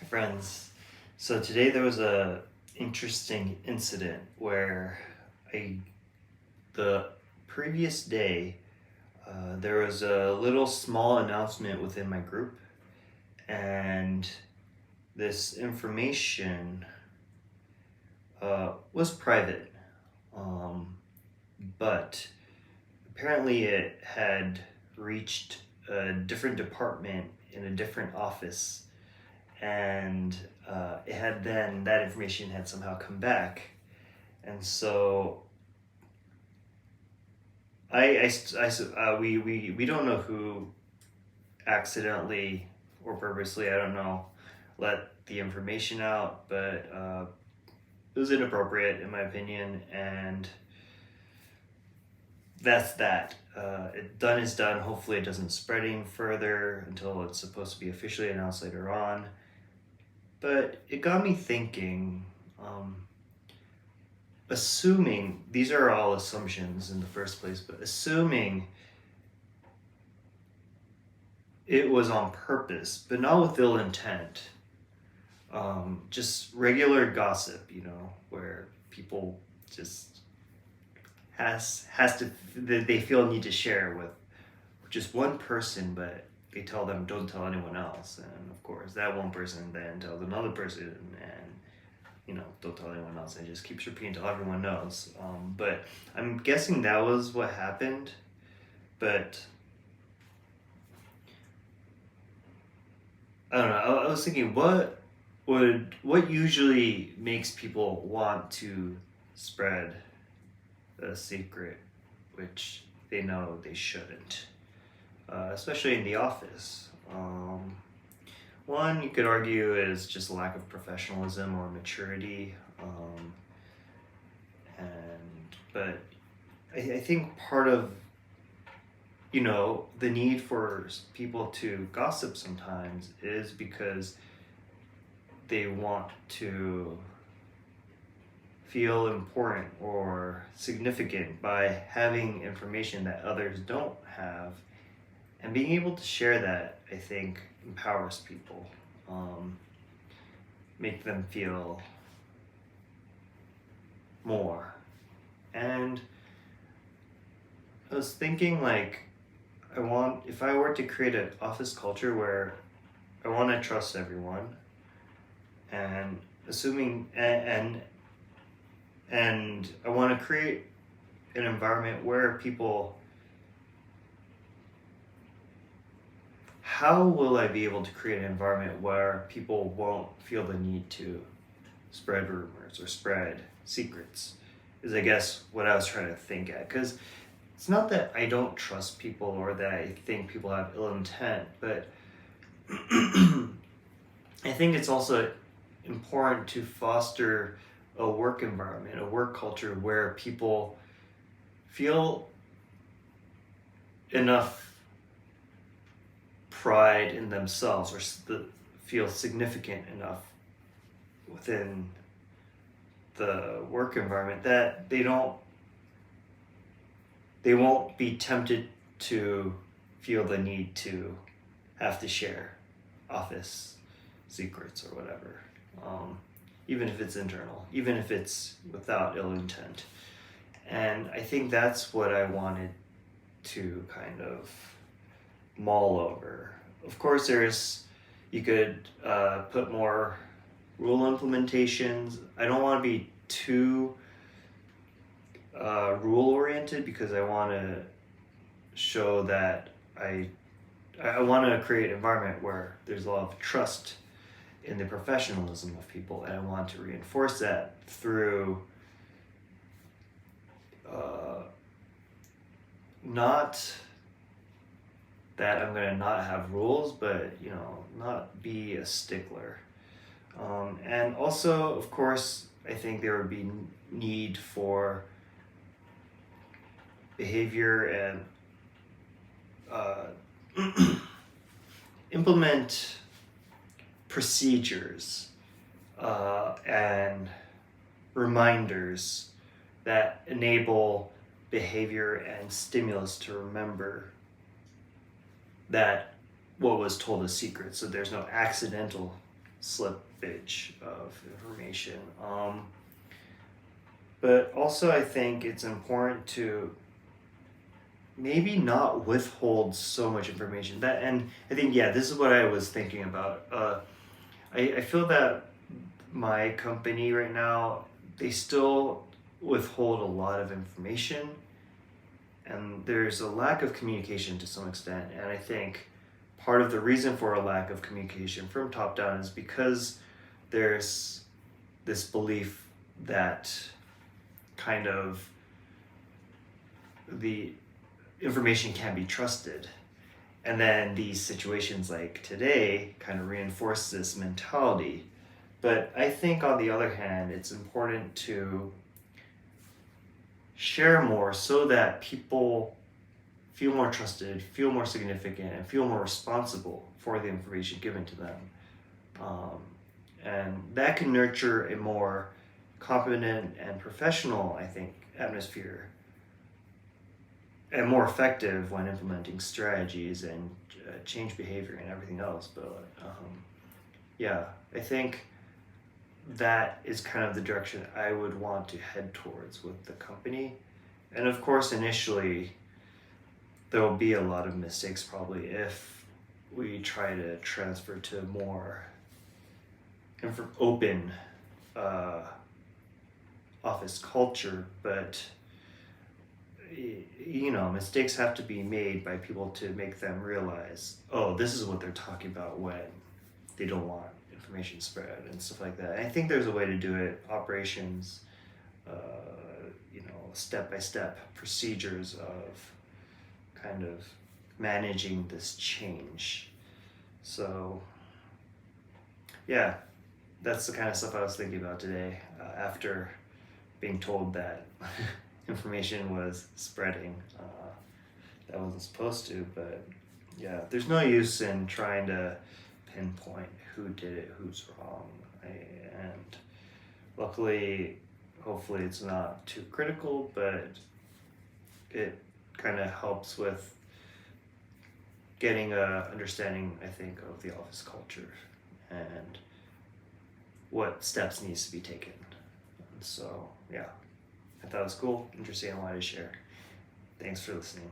friends. So today there was a interesting incident where I the previous day there was a little small announcement within my group, and this information was private, um, but apparently it had reached a different department in a different office, and it had then that information had somehow come back, and so we don't know who accidentally or purposely, I don't know, let the information out, but it was inappropriate in my opinion, and that's that. Done is done. Hopefully, it doesn't spread any further until it's supposed to be officially announced later on. But it got me thinking, assuming these are all assumptions in the first place, but assuming it was on purpose, but not with ill intent, just regular gossip, where people just has to they feel a need to share with just one person, but they tell them don't tell anyone else, and of course that one person then tells another person, and don't tell anyone else, and it just keeps repeating until everyone knows. But I'm guessing that was what happened. But I don't know. I was thinking, what usually makes people want to spread a secret, which they know they shouldn't, especially in the office. One you could argue is just a lack of professionalism or maturity, but I think part of the need for people to gossip sometimes is because they want to feel important or significant by having information that others don't have, and being able to share that, I think, empowers people, make them feel more. And I was thinking, like, if I were to create an office culture where I want to trust everyone, and assuming and I want to create an environment where people, how will I be able to create an environment where people won't feel the need to spread rumors or spread secrets, is I guess what I was trying to think at. Because it's not that I don't trust people or that I think people have ill intent, but I think it's also important to foster a work environment, a work culture where people feel enough pride in themselves, or feel significant enough within the work environment that they won't be tempted to feel the need to have to share office secrets or whatever, even if it's internal, even if it's without ill intent. And I think that's what I wanted to kind of mull over. Of course, you could put more rule implementations. I don't want to be too rule oriented, because I want to show that I want to create an environment where there's a lot of trust in the professionalism of people, and I want to reinforce that through not that I'm going to not have rules, but not be a stickler. And also, of course, I think there would be need for behavior and implement procedures and reminders that enable behavior and stimulus to remember that what was told is secret, so there's no accidental slippage of information. But also, I think it's important to maybe not withhold so much information. That, and I think, yeah, this is what I was thinking about. I feel that my company right now, they still withhold a lot of information, and there's a lack of communication to some extent. And I think part of the reason for a lack of communication from top down is because there's this belief that kind of the information can be trusted. And then these situations like today kind of reinforce this mentality. But I think on the other hand, it's important to share more so that people feel more trusted, feel more significant, and feel more responsible for the information given to them. Um, and that can nurture a more competent and professional, I think, atmosphere, and more effective when implementing strategies and change behavior and everything else. But yeah, I think that is kind of the direction I would want to head towards with the company. And of course, initially, there will be a lot of mistakes probably if we try to transfer to more open office culture. But you know, mistakes have to be made by people to make them realize, oh, this is what they're talking about when they don't want information spread and stuff like that. And I think there's a way to do it. Operations, you know, step-by-step procedures of kind of managing this change. So yeah, that's the kind of stuff I was thinking about today after being told that information was spreading that wasn't supposed to. But yeah, there's no use in trying to pinpoint who did it, who's wrong. And luckily, hopefully it's not too critical, but it kind of helps with getting a understanding, I think, of the office culture and what steps needs to be taken. And so yeah, I thought it was cool, interesting, I wanted to share. Thanks for listening.